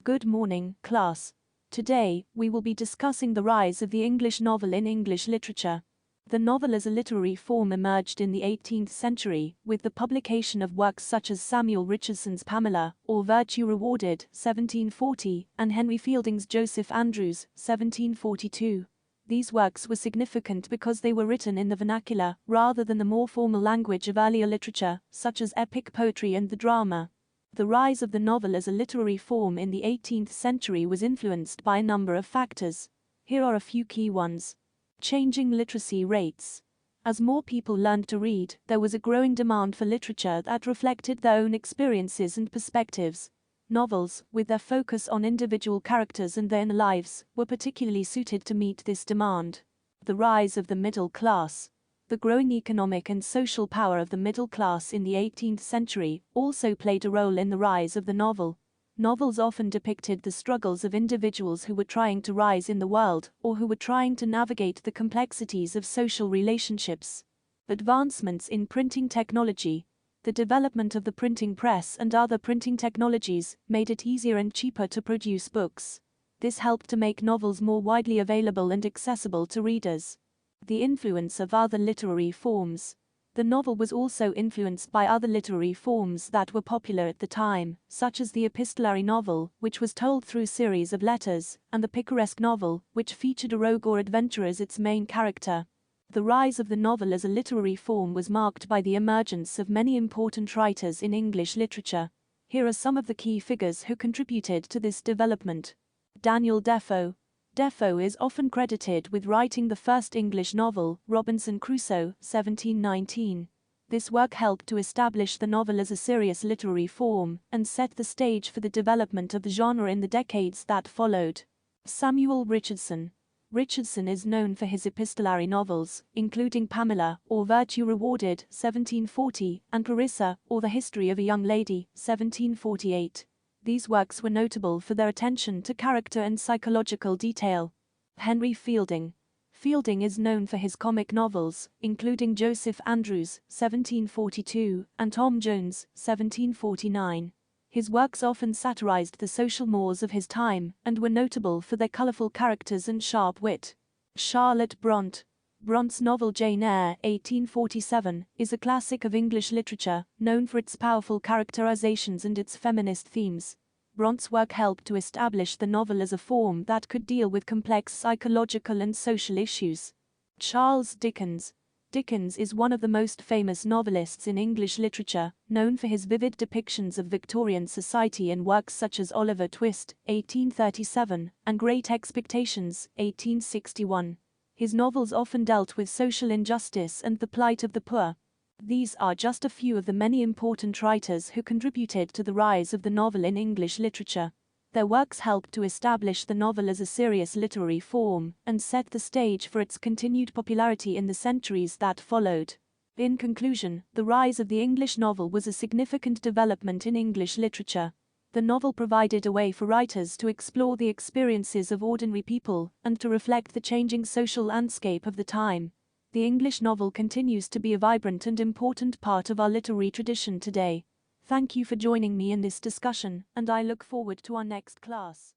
Good morning, class. Today, we will be discussing the rise of the English novel in English literature. The novel as a literary form emerged in the 18th century, with the publication of works such as Samuel Richardson's Pamela, or Virtue Rewarded, 1740, and Henry Fielding's Joseph Andrews, 1742. These works were significant because they were written in the vernacular, rather than the more formal language of earlier literature, such as epic poetry and the drama. The rise of the novel as a literary form in the 18th century was influenced by a number of factors. Here are a few key ones. Changing literacy rates. As more people learned to read, there was a growing demand for literature that reflected their own experiences and perspectives. Novels, with their focus on individual characters and their inner lives, were particularly suited to meet this demand. The rise of the middle class. The growing economic and social power of the middle class in the 18th century also played a role in the rise of the novel. Novels often depicted the struggles of individuals who were trying to rise in the world, or who were trying to navigate the complexities of social relationships. Advancements in printing technology. The development of the printing press and other printing technologies made it easier and cheaper to produce books. This helped to make novels more widely available and accessible to readers. The influence of other literary forms. The novel was also influenced by other literary forms that were popular at the time, such as the epistolary novel, which was told through a series of letters, and the picaresque novel, which featured a rogue or adventurer as its main character. The rise of the novel as a literary form was marked by the emergence of many important writers in English literature. Here are some of the key figures who contributed to this development. Daniel Defoe. Defoe is often credited with writing the first English novel, Robinson Crusoe, 1719. This work helped to establish the novel as a serious literary form and set the stage for the development of the genre in the decades that followed. Samuel Richardson. Richardson is known for his epistolary novels, including Pamela, or Virtue Rewarded, 1740, and Clarissa, or The History of a Young Lady, 1748. These works were notable for their attention to character and psychological detail. Henry Fielding. Fielding is known for his comic novels, including Joseph Andrews, 1742, and Tom Jones, 1749. His works often satirized the social mores of his time and were notable for their colorful characters and sharp wit. Charlotte Brontë. Bronte's novel Jane Eyre, 1847, is a classic of English literature, known for its powerful characterizations and its feminist themes. Bronte's work helped to establish the novel as a form that could deal with complex psychological and social issues. Charles Dickens. Dickens is one of the most famous novelists in English literature, known for his vivid depictions of Victorian society in works such as Oliver Twist, 1837, and Great Expectations, 1861. His novels often dealt with social injustice and the plight of the poor. These are just a few of the many important writers who contributed to the rise of the novel in English literature. Their works helped to establish the novel as a serious literary form and set the stage for its continued popularity in the centuries that followed. In conclusion, the rise of the English novel was a significant development in English literature. The novel provided a way for writers to explore the experiences of ordinary people and to reflect the changing social landscape of the time. The English novel continues to be a vibrant and important part of our literary tradition today. Thank you for joining me in this discussion, and I look forward to our next class.